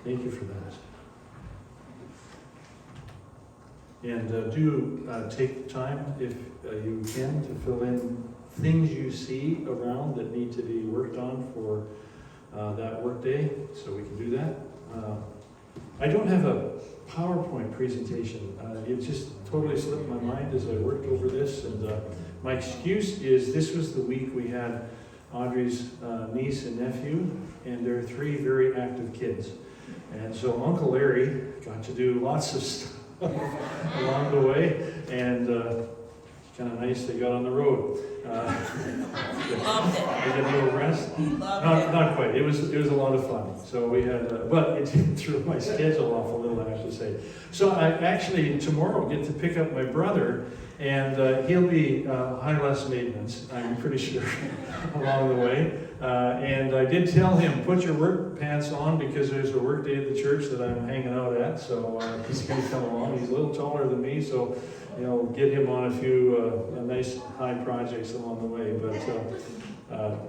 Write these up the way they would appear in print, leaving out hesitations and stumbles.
Thank you for that. And do take the time, if you can, to fill in things you see around that need to be worked on for that work day, so we can do that. I don't have a PowerPoint presentation. It just totally slipped my mind as I worked over this, and my excuse is this was the week we had Audrey's niece and nephew, and they're 3 very active kids. And so Uncle Larry got to do lots of stuff along the way, and it's kind of nice they got on the road. Loved it. They get a little rest. Not quite. It was a lot of fun. So we had, but it threw my schedule off a little, I have to say. So I actually tomorrow get to pick up my brother, and he'll be high less maintenance, I'm pretty sure, along the way. And I did tell him, put your work pants on because there's a work day at the church that I'm hanging out at. So he's going to come along. He's a little taller than me, so get him on a few nice high projects along the way. But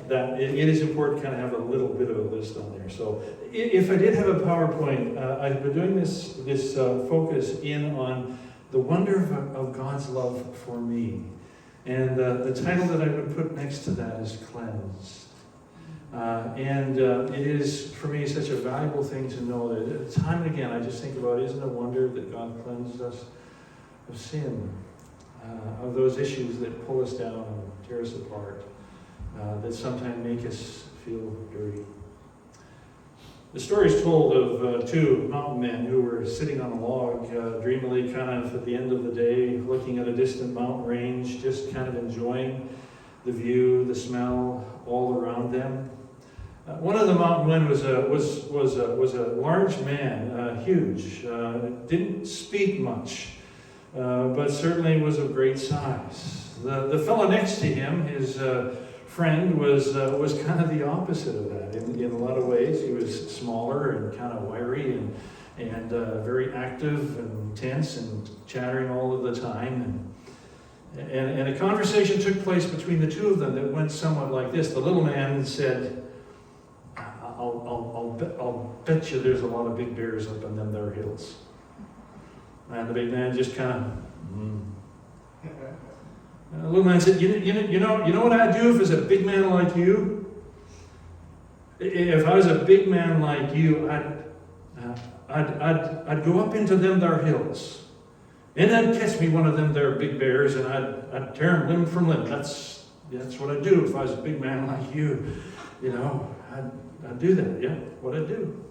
that it is important to kind of have a little bit of a list on there. So if I did have a PowerPoint, I've been doing this focus in on the wonder of God's love for me. And the title that I would put next to that is Cleansed. And it is, for me, such a valuable thing to know that time and again I just think about, isn't it a wonder that God cleansed us of sin, of those issues that pull us down and tear us apart, that sometimes make us feel dirty. The story is told of 2 mountain men who were sitting on a log, dreamily kind of at the end of the day, looking at a distant mountain range, just kind of enjoying the view, the smell all around them. One of the mountain men was a large man, huge, didn't speak much, but certainly was of great size. The fellow next to him, his friend, was kind of the opposite of that. In a lot of ways, he was smaller and kind of wiry and very active and tense and chattering all of the time. And a conversation took place between the 2 of them that went somewhat like this. The little man said, I'll bet you there's a lot of big bears up in them there hills. And the big man just kind of, And the little man said, you know what I'd do if I was a big man like you? If I was a big man like you, I'd go up into them there hills. And I'd catch me one of them there big bears, and I'd tear them limb from limb. That's what I'd do if I was a big man like you. I'd do that, yeah, what I'd do.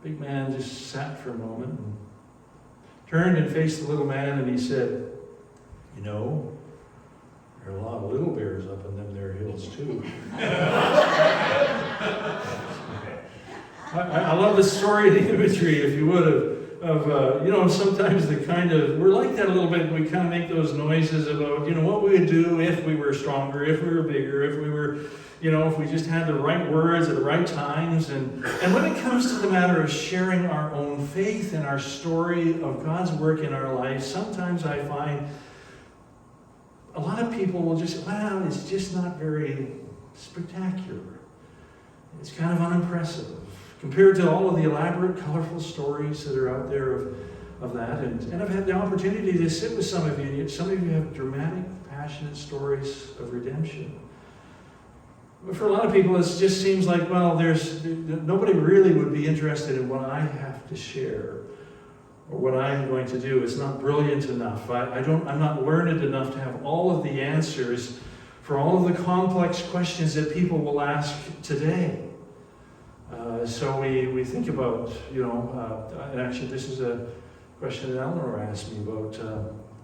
Big man just sat for a moment and turned and faced the little man, and he said, there are a lot of little bears up in them there hills too. I love the story, the imagery, if you would, of sometimes the kind of, we're like that a little bit, we kind of make those noises about, what we would do if we were stronger, if we were bigger, if we were, if we just had the right words at the right times. And when it comes to the matter of sharing our own faith and our story of God's work in our lives, sometimes I find a lot of people will just, it's just not very spectacular. It's kind of unimpressive compared to all of the elaborate, colorful stories that are out there of that. And I've had the opportunity to sit with some of you. Some of you have dramatic, passionate stories of redemption. But for a lot of people, it just seems like, nobody really would be interested in what I have to share or what I'm going to do. It's not brilliant enough. I'm not learned enough to have all of the answers for all of the complex questions that people will ask today. So we think about, and actually this is a question that Eleanor asked me about,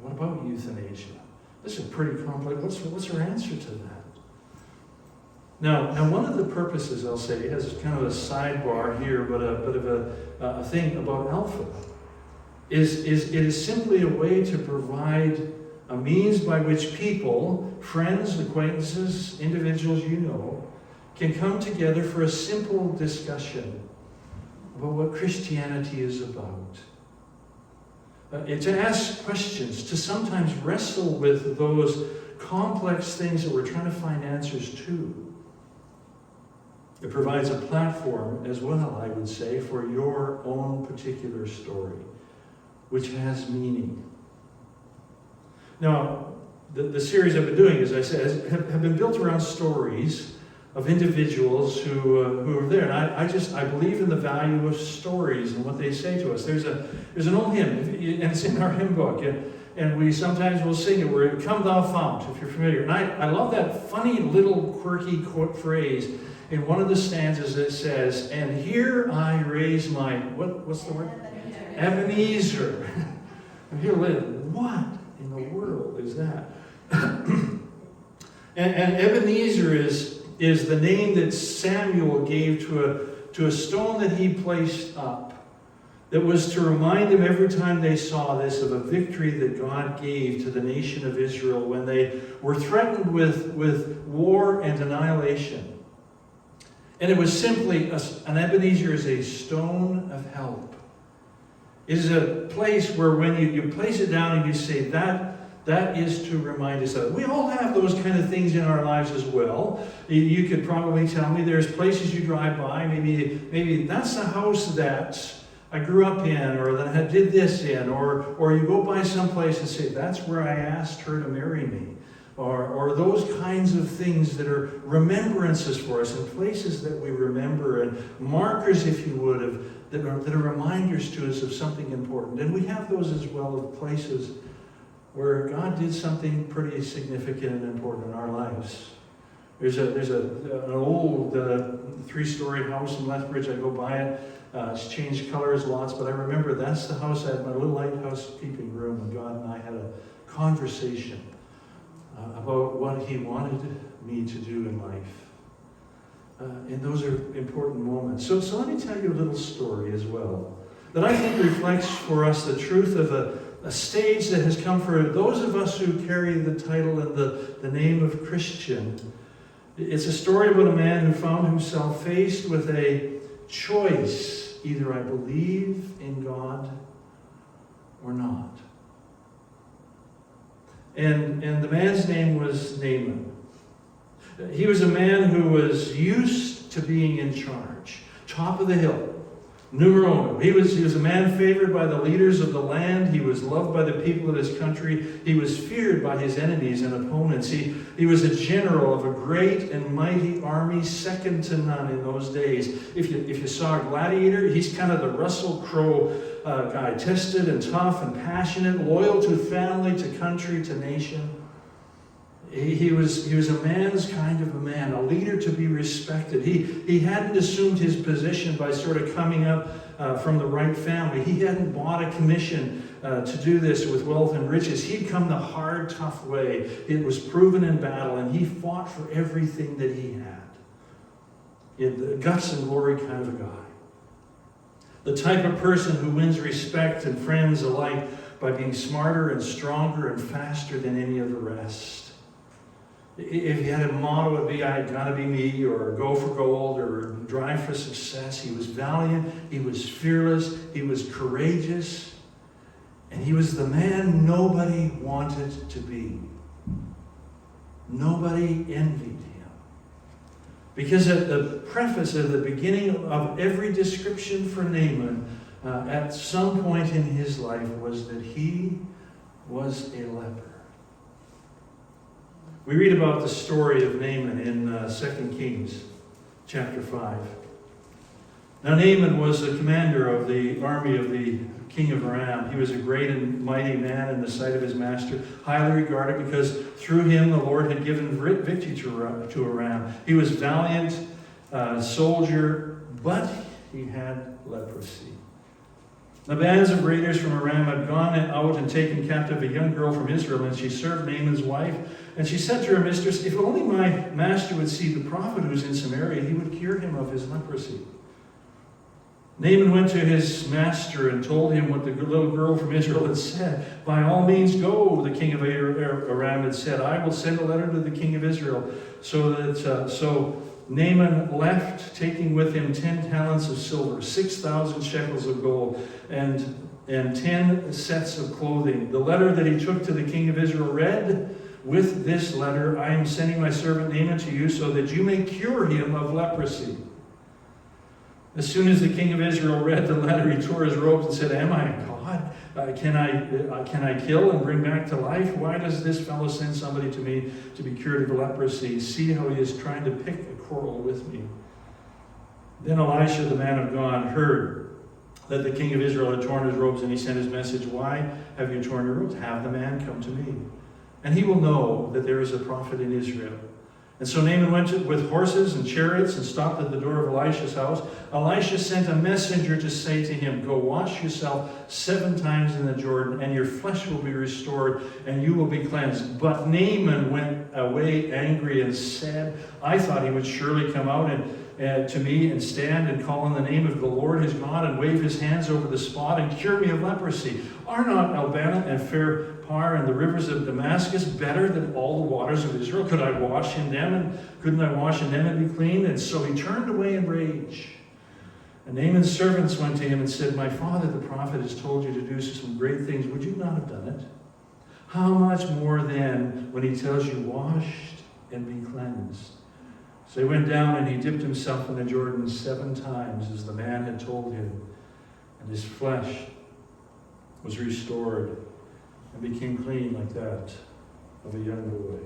what about euthanasia? This is pretty complex. What's her answer to that? Now, one of the purposes, I'll say, as kind of a sidebar here, but a bit of a thing about Alpha, is it is simply a way to provide a means by which people, friends, acquaintances, individuals can come together for a simple discussion about what Christianity is about. To ask questions, to sometimes wrestle with those complex things that we're trying to find answers to. It provides a platform as well, I would say, for your own particular story, which has meaning. Now, the series I've been doing, as I said, have been built around stories of individuals who are there. And I believe in the value of stories and what they say to us. There's an old hymn, and it's in our hymn book, and we sometimes will sing it, where "Come Thou Fount," if you're familiar. And I love that funny little quirky phrase in one of the stanzas that says, "And here I raise my," what's the word? Ebenezer. And here live. What in the world is that? and Ebenezer is the name that Samuel gave to a stone that he placed up, that was to remind them every time they saw this of a victory that God gave to the nation of Israel when they were threatened with war and annihilation. And it was simply, an Ebenezer is a stone of help. It is a place where when you place it down and you say, that is to remind us of it. We all have those kind of things in our lives as well. You could probably tell me there's places you drive by, maybe that's the house that I grew up in, or that I did this in, or you go by someplace and say, that's where I asked her to marry me. Or those kinds of things that are remembrances for us, and places that we remember, and markers, if you would, that are reminders to us of something important. And we have those as well of places where God did something pretty significant and important in our lives. There's an old 3-story house in Lethbridge. I go by it. It's changed colors lots, but I remember that's the house I had my little lighthouse keeping room, and God and I had a conversation about what He wanted me to do in life. And those are important moments. So let me tell you a little story as well, that I think reflects for us the truth of a stage that has come for those of us who carry the title and the name of Christian. It's a story about a man who found himself faced with a choice. Either I believe in God or not. And the man's name was Naaman. He was a man who was used to being in charge, top of the hill. Numero uno. He was a man favored by the leaders of the land. He was loved by the people of his country. He was feared by his enemies and opponents. He was a general of a great and mighty army, second to none in those days. If you saw a gladiator, he's kind of the Russell Crowe guy, tested and tough and passionate, loyal to family, to country, to nation. He was a man's kind of a man, a leader to be respected. He hadn't assumed his position by sort of coming up from the right family. He hadn't bought a commission to do this with wealth and riches. He'd come the hard, tough way. It was proven in battle, and he fought for everything that he had. He had the guts and glory kind of a guy. The type of person who wins respect and friends alike by being smarter and stronger and faster than any of the rest. If he had a motto, it would be, I gotta be me, or go for gold, or drive for success. He was valiant, he was fearless, he was courageous, and he was the man nobody wanted to be. Nobody envied him. Because at the preface, at the beginning of every description for Naaman, at some point in his life, was that he was a leper. We read about the story of Naaman in 2 Kings chapter 5. Now Naaman was the commander of the army of the king of Aram. He was a great and mighty man in the sight of his master, highly regarded because through him the Lord had given victory to Aram. He was valiant soldier, but he had leprosy. The bands of raiders from Aram had gone out and taken captive a young girl from Israel, and she served Naaman's wife. And she said to her mistress, if only my master would see the prophet who's in Samaria, he would cure him of his leprosy. Naaman went to his master and told him what the little girl from Israel had said. By all means go, the king of Aram had said. I will send a letter to the king of Israel. So Naaman left, taking with him 10 talents of silver, 6,000 shekels of gold, and 10 sets of clothing. The letter that he took to the king of Israel read, with this letter, I am sending my servant Naaman to you so that you may cure him of leprosy. As soon as the king of Israel read the letter, he tore his robes and said, am I a god? Can I kill and bring back to life? Why does this fellow send somebody to me to be cured of leprosy? See how he is trying to pick a quarrel with me. Then Elisha, the man of God, heard that the king of Israel had torn his robes, and he sent his message, why have you torn your robes? Have the man come to me, and he will know that there is a prophet in Israel. And so Naaman went with horses and chariots and stopped at the door of Elisha's house. Elisha sent a messenger to say to him, go wash yourself 7 times in the Jordan, and your flesh will be restored, and you will be cleansed. But Naaman went away angry and said, I thought he would surely come out to me and stand and call on the name of the Lord his God and wave his hands over the spot and cure me of leprosy. Are not Abana and Pharpar and the rivers of Damascus better than all the waters of Israel? Couldn't I wash in them and be clean? And so he turned away in rage. And Naaman's servants went to him and said, my father the prophet has told you to do some great things. Would you not have done it? How much more then when he tells you, washed and be cleansed? So he went down and he dipped himself in the Jordan 7 times as the man had told him. And his flesh was restored and became clean like that of a young boy.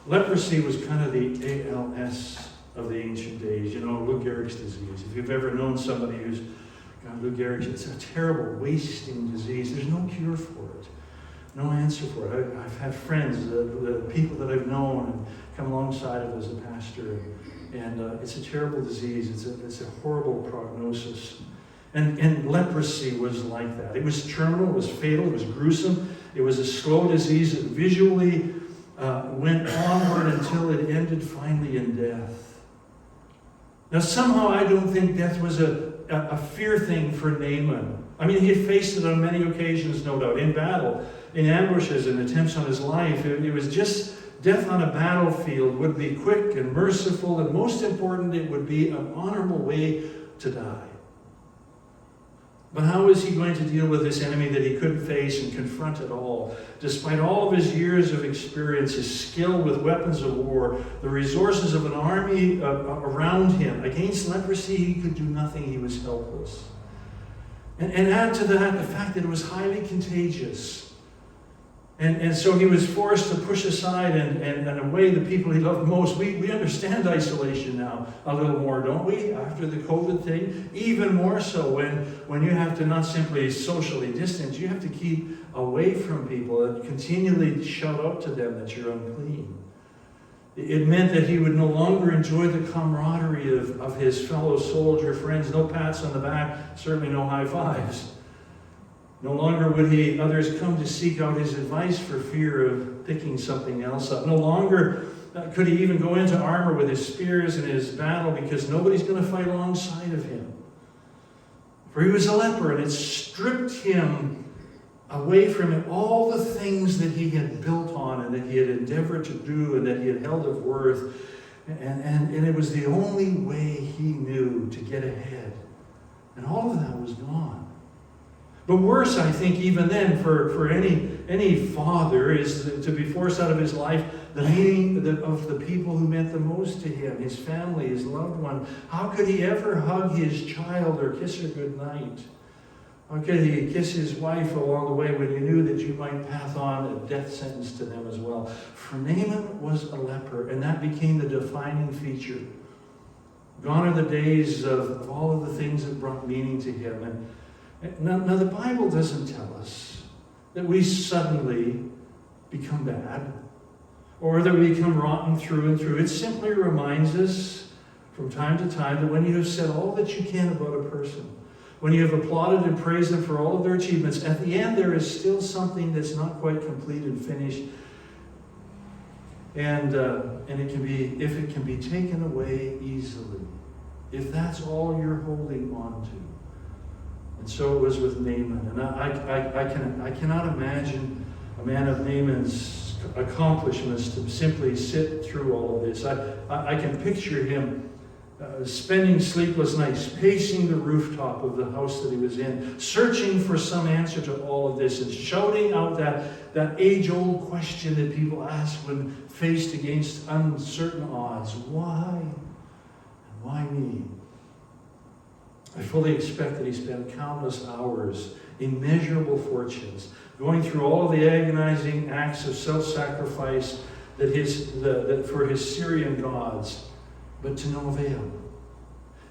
Leprosy was kind of the ALS of the ancient days. You know, Lou Gehrig's disease. If you've ever known somebody who's got Lou Gehrig's, it's a terrible wasting disease. There's no cure for it. No answer for it. I've had friends, the people that I've known and come alongside of as a pastor, and it's a terrible disease. It's a horrible prognosis. And leprosy was like that. It was terminal, it was fatal, it was gruesome. It was a slow disease that visually went onward until it ended finally in death. Now somehow I don't think death was a fear thing for Naaman. I mean, he had faced it on many occasions, no doubt, in battle, in ambushes and attempts on his life. It was just death on a battlefield would be quick and merciful, and most important, it would be an honorable way to die. But how is he going to deal with this enemy that he couldn't face and confront at all? Despite all of his years of experience, his skill with weapons of war, the resources of an army around him, against leprosy, he could do nothing. He was helpless. And add to that the fact that it was highly contagious. And so he was forced to push aside and away the people he loved most. We understand isolation now a little more, don't we? After the COVID thing, even more so when you have to not simply socially distance, you have to keep away from people and continually shout out to them that you're unclean. It meant that he would no longer enjoy the camaraderie of his fellow soldier friends. No pats on the back, certainly no high fives. No longer would others come to seek out his advice for fear of picking something else up. No longer could he even go into armor with his spears in his battle because nobody's going to fight alongside of him. For he was a leper, and it stripped him away from it all the things that he had built on and that he had endeavored to do and that he had held of worth. And it was the only way he knew to get ahead. And all of that was gone. But worse, I think, even then, for any father, is to be forced out of his life the meaning of the people who meant the most to him, his family, his loved one. How could he ever hug his child or kiss her goodnight? How could he kiss his wife along the way when you knew that you might pass on a death sentence to them as well? For Naaman was a leper, and that became the defining feature. Gone are the days of all of the things that brought meaning to him. And now the Bible doesn't tell us that we suddenly become bad or that we become rotten through and through. It simply reminds us from time to time that when you have said all that you can about a person, when you have applauded and praised them for all of their achievements, at the end there is still something that's not quite complete and finished. And it can be, if it can be taken away easily, if that's all you're holding on to. And so it was with Naaman. And I cannot imagine a man of Naaman's accomplishments to simply sit through all of this. I can picture him spending sleepless nights, pacing the rooftop of the house that he was in, searching for some answer to all of this and shouting out that age-old question that people ask when faced against uncertain odds. Why? And why me? I fully expect that he spent countless hours, immeasurable fortunes, going through all of the agonizing acts of self-sacrifice that for his Syrian gods, but to no avail.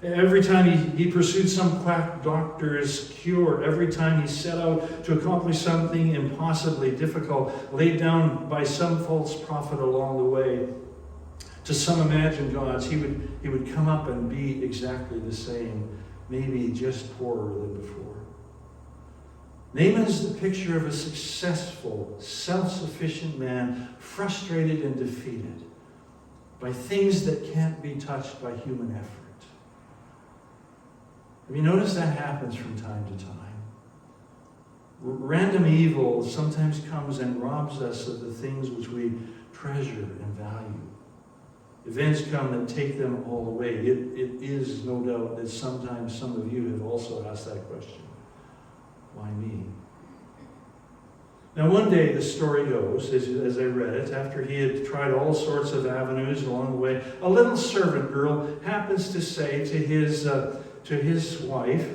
Every time he pursued some quack doctor's cure, every time he set out to accomplish something impossibly difficult, laid down by some false prophet along the way, to some imagined gods, he would come up and be exactly the same, maybe just poorer than before. Naaman is the picture of a successful, self-sufficient man, frustrated and defeated by things that can't be touched by human effort. Have you noticed that happens from time to time? Random evil sometimes comes and robs us of the things which we treasure and value. Events come that take them all away. It is no doubt that sometimes some of you have also asked that question. Why me? Now one day the story goes, as I read it, after he had tried all sorts of avenues along the way, a little servant girl happens to say to his wife,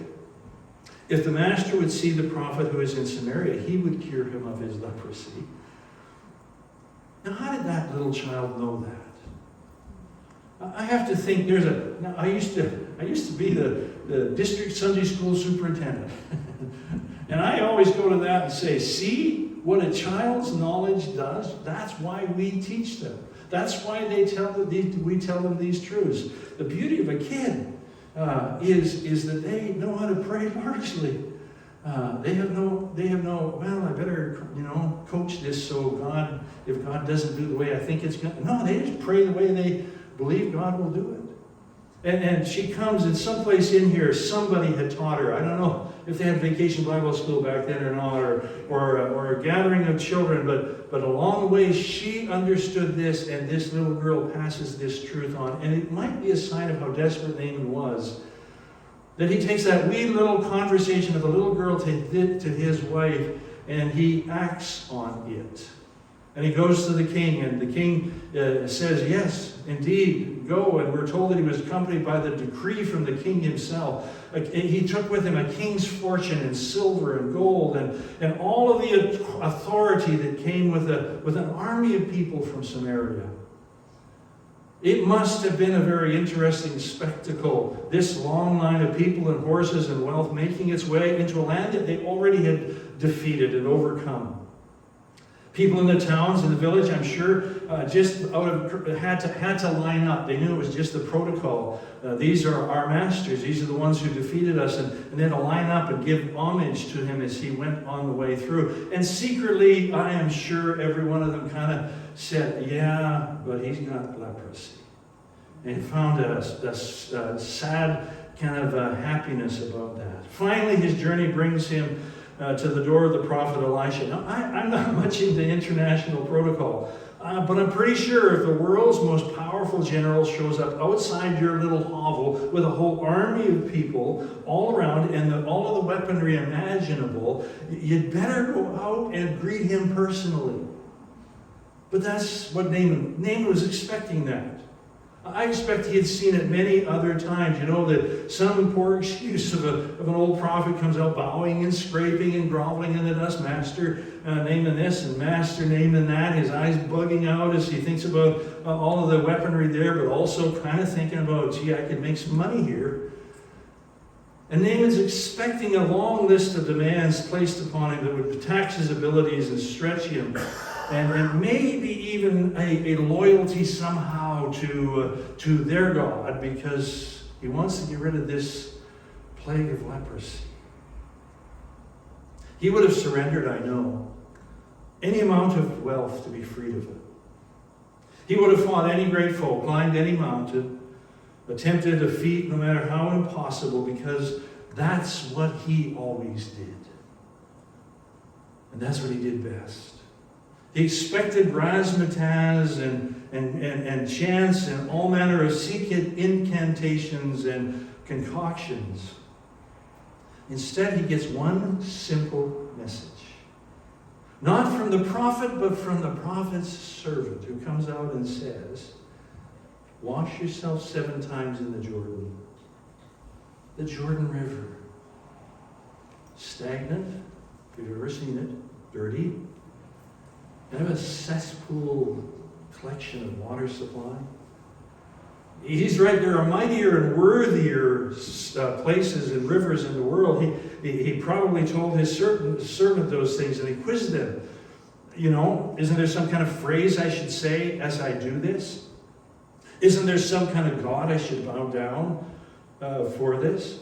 if the master would see the prophet who is in Samaria, he would cure him of his leprosy. Now how did that little child know that? I have to think I used to be the district Sunday school superintendent. And I always go to that and say, see what a child's knowledge does? That's why we teach them. That's why we tell them these truths. The beauty of a kid is that they know how to pray largely. They have no, well, I better, coach this so if God doesn't do the way I think it's going to. No, they just pray the way they believe God will do it. And she comes, and someplace in here, somebody had taught her. I don't know if they had Vacation Bible School back then or not, or a gathering of children, but along the way, she understood this, and this little girl passes this truth on. And it might be a sign of how desperate Naaman was, that he takes that wee little conversation of a little girl to his wife, and he acts on it. And he goes to the king, and the king says, yes, indeed, go. And we're told that he was accompanied by the decree from the king himself. He took with him a king's fortune in silver and gold, and all of the authority that came with an army of people from Samaria. It must have been a very interesting spectacle, this long line of people and horses and wealth making its way into a land that they already had defeated and overcome. People in the towns and the village, I'm sure, had to line up. They knew it was just the protocol. These are our masters. These are the ones who defeated us. And they had to line up and give homage to him as he went on the way through. And secretly, I am sure every one of them kind of said, yeah, but he's got leprosy. And he found a sad kind of happiness about that. Finally, his journey brings him to the door of the prophet Elisha. Now, I'm not much into international protocol, but I'm pretty sure if the world's most powerful general shows up outside your little hovel with a whole army of people all around and all of the weaponry imaginable, you'd better go out and greet him personally. But that's what Naaman was expecting that. I expect he had seen it many other times. That some poor excuse of an old prophet comes out bowing and scraping and groveling in the dust. Master Naaman this and Master Naaman that. His eyes bugging out as he thinks about all of the weaponry there, but also kind of thinking about, gee, I could make some money here. And Naaman's expecting a long list of demands placed upon him that would tax his abilities and stretch him. And maybe even a loyalty somehow to their God, because he wants to get rid of this plague of leprosy. He would have surrendered, I know, any amount of wealth to be freed of it. He would have fought any great foe, climbed any mountain, attempted a feat no matter how impossible, because that's what he always did. And that's what he did best. He expected razzmatazz and chants and all manner of secret incantations and concoctions. Instead, he gets one simple message. Not from the prophet, but from the prophet's servant, who comes out and says, wash yourself 7 times in the Jordan. the Jordan River. Stagnant, if you've ever seen it, dirty. Kind of a cesspool collection of water supply. He's right, there are mightier and worthier places and rivers in the world. He probably told his servant those things, and he quizzed them. Isn't there some kind of phrase I should say as I do this? Isn't there some kind of God I should bow down for this?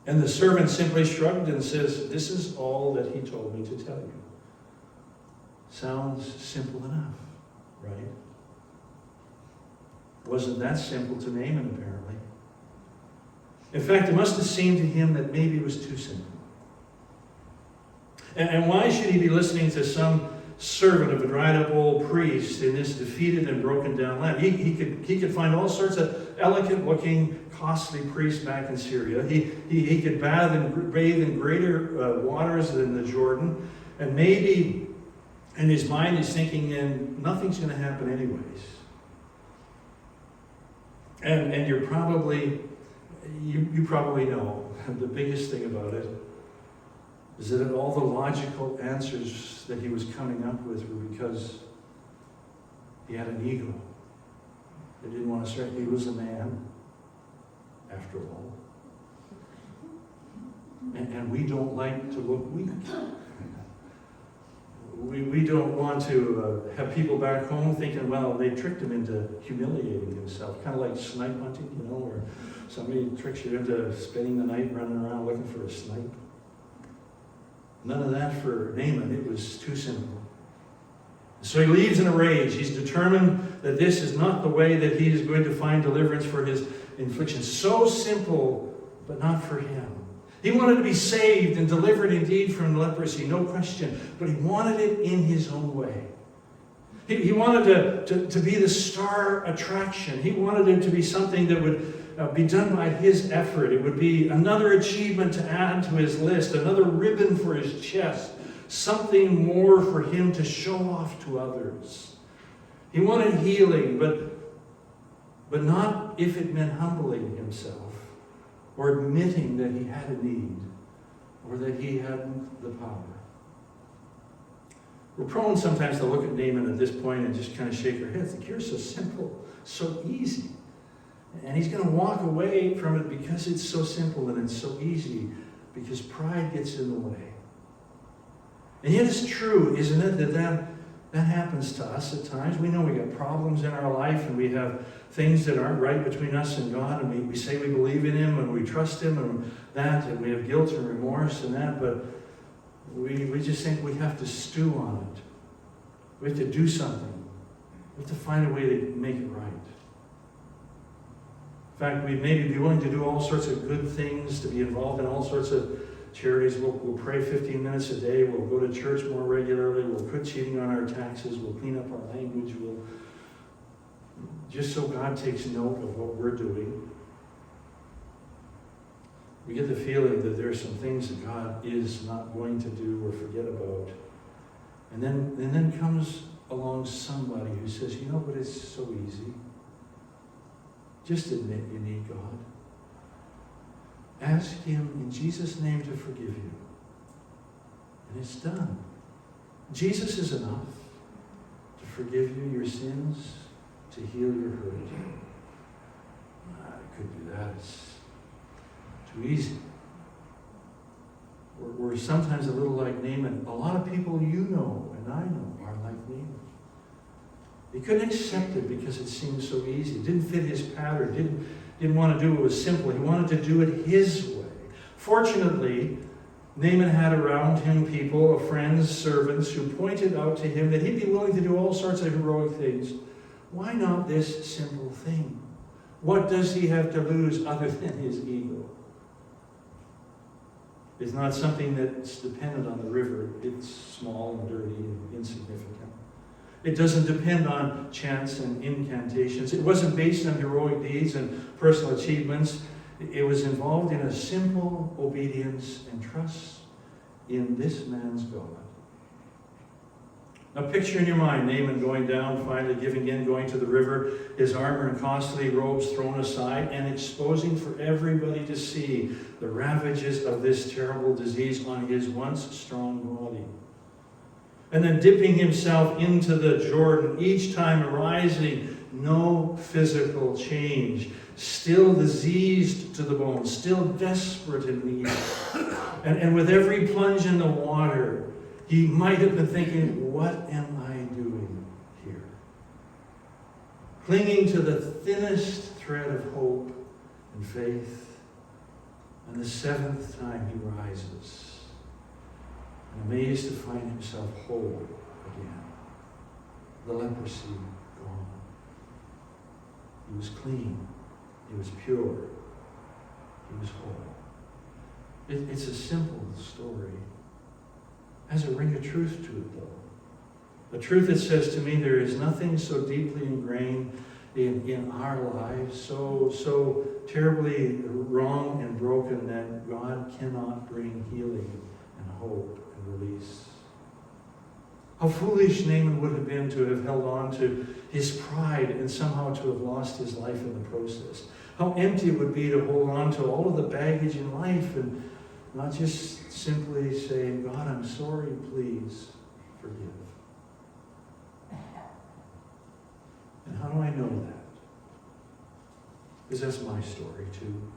And the servant simply shrugged and says, this is all that he told me to tell you. Sounds simple enough, right? Wasn't that simple to Naaman, apparently. In fact, it must have seemed to him that maybe it was too simple. And why should he be listening to some servant of a dried-up old priest in this defeated and broken-down land? He could find all sorts of elegant-looking, costly priests back in Syria. He could bathe in greater waters than the Jordan. And maybe in his mind he's thinking, and nothing's going to happen anyways. And you probably know the biggest thing about it is that all the logical answers that he was coming up with were because he had an ego. He didn't want to start. He was a man, after all. And we don't like to look weak. We don't want to have people back home thinking, well, they tricked him into humiliating himself. Kind of like snipe hunting, where somebody tricks you into spending the night running around looking for a snipe. None of that for Naaman. It was too simple. So he leaves in a rage. He's determined that this is not the way that he is going to find deliverance for his infliction. So simple, but not for him. He wanted to be saved and delivered indeed from leprosy, no question. But he wanted it in his own way. He wanted to be the star attraction. He wanted it to be something that would be done by his effort. It would be another achievement to add to his list, another ribbon for his chest, something more for him to show off to others. He wanted healing, but not if it meant humbling himself or admitting that he had a need or that he hadn't the power. We're prone sometimes to look at Naaman at this point and just kind of shake our heads. The cure's so simple, so easy. And he's going to walk away from it because it's so simple and it's so easy, because pride gets in the way. And yet it's true, isn't it, that happens to us at times. We know we got problems in our life and we have things that aren't right between us and God, and we say we believe in Him and we trust Him and we have guilt and remorse and that, but we just think we have to stew on it. We have to do something. We have to find a way to make it right. In fact, we'd maybe be willing to do all sorts of good things, to be involved in all sorts of charities. We'll pray 15 minutes a day. We'll go to church more regularly. We'll quit cheating on our taxes. We'll clean up our language. Just so God takes note of what we're doing. We get the feeling that there are some things that God is not going to do or forget about. And then comes along somebody who says, but it's so easy. Just admit you need God. Ask Him in Jesus' name to forgive you. And it's done. Jesus is enough to forgive you your sins, to heal your hurt. I could do that. It's too easy. We're sometimes a little like Naaman. A lot of people you know and I know are like Naaman. He couldn't accept it because it seemed so easy. It didn't fit his pattern. Didn't want to do what was simple. He wanted to do it his way. Fortunately, Naaman had around him people, friends, servants, who pointed out to him that he'd be willing to do all sorts of heroic things. Why not this simple thing? What does he have to lose other than his ego? It's not something that's dependent on the river. It's small and dirty and insignificant. It doesn't depend on chance and incantations. It wasn't based on heroic deeds and personal achievements. It was involved in a simple obedience and trust in this man's God. Now picture in your mind Naaman going down, finally giving in, going to the river, his armor and costly robes thrown aside, and exposing for everybody to see the ravages of this terrible disease on his once strong body. And then dipping himself into the Jordan, each time arising, no physical change, still diseased to the bone, still desperate in need. And with every plunge in the water, he might have been thinking, what am I doing here? Clinging to the thinnest thread of hope and faith. And the seventh time he rises, and amazed to find himself whole again. The leprosy gone. He was clean. He was pure. He was whole. It's a simple story. It has a ring of truth to it, though. A truth that says to me there is nothing so deeply ingrained in our lives, so terribly wrong and broken, that God cannot bring healing and hope and release. How foolish Naaman would have been to have held on to his pride and somehow to have lost his life in the process. How empty it would be to hold on to all of the baggage in life and not just simply saying, God, I'm sorry, please forgive. And how do I know that? Because that's my story too.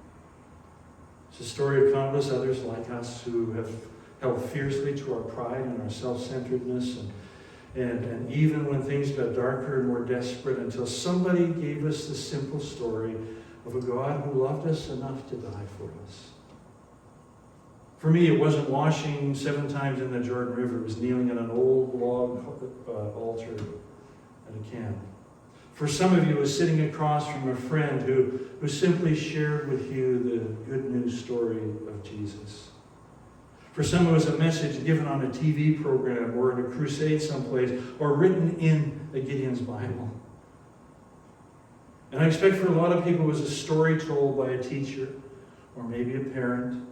It's a story of countless others like us who have held fiercely to our pride and our self-centeredness, and even when things got darker and more desperate, until somebody gave us the simple story of a God who loved us enough to die for us. For me, it wasn't washing 7 times in the Jordan River. It was kneeling at an old log altar at a camp. For some of you, it was sitting across from a friend who simply shared with you the good news story of Jesus. For some, it was a message given on a TV program or in a crusade someplace, or written in a Gideon's Bible. And I expect for a lot of people it was a story told by a teacher or maybe a parent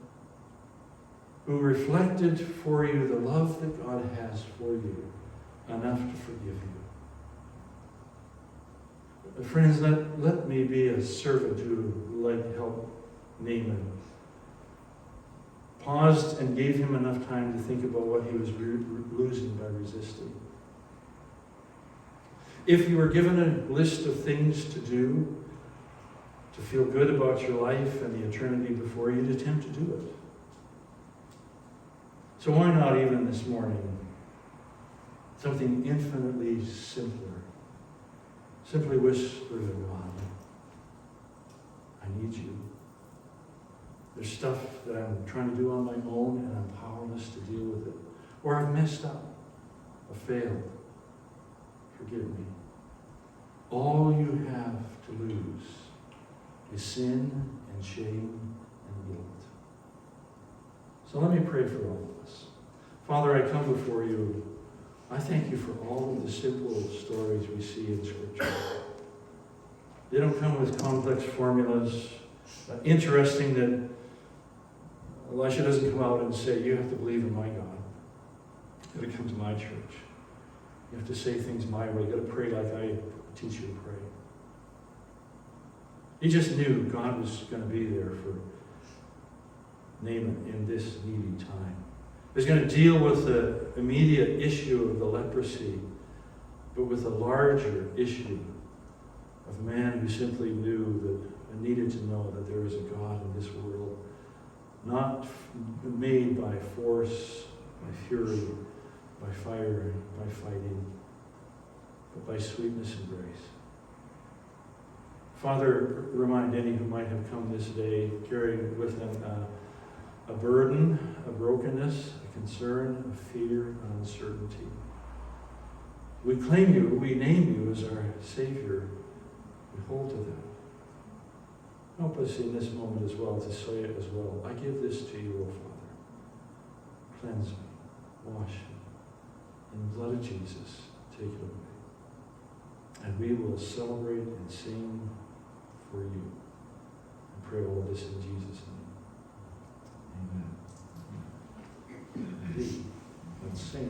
who reflected for you the love that God has for you, enough to forgive you. Friends, let me be a servant who, like help Naaman, paused and gave him enough time to think about what he was losing by resisting. If you were given a list of things to do to feel good about your life and the eternity before you, you'd attempt to do it. So why not even this morning, something infinitely simpler? Simply whisper to God, I need you. There's stuff that I'm trying to do on my own and I'm powerless to deal with it. Or I've messed up. I've failed. Forgive me. All you have to lose is sin and shame and guilt. So let me pray for all of us. Father, I come before you. I thank you for all of the simple stories we see in Scripture. They don't come with complex formulas. Interesting that Elisha doesn't come out and say, you have to believe in my God. You got to come to my church. You have to say things my way. You got to pray like I teach you to pray. He just knew God was going to be there for Naaman in this needy time. He was going to deal with the immediate issue of the leprosy, but with a larger issue of a man who simply knew that and needed to know that there is a God in this world, not made by force, by fury, by fire, by fighting, but by sweetness and grace. Father, remind any who might have come this day carrying with them a burden, a brokenness, a concern, a fear, an uncertainty. We claim you, we name you as our Savior. We hold to that. Help us in this moment as well to say it as well. I give this to you, O Father. Cleanse me, wash me. In the blood of Jesus, take it away. And we will celebrate and sing for you. I pray all this in Jesus' name. Amen. Let's sing.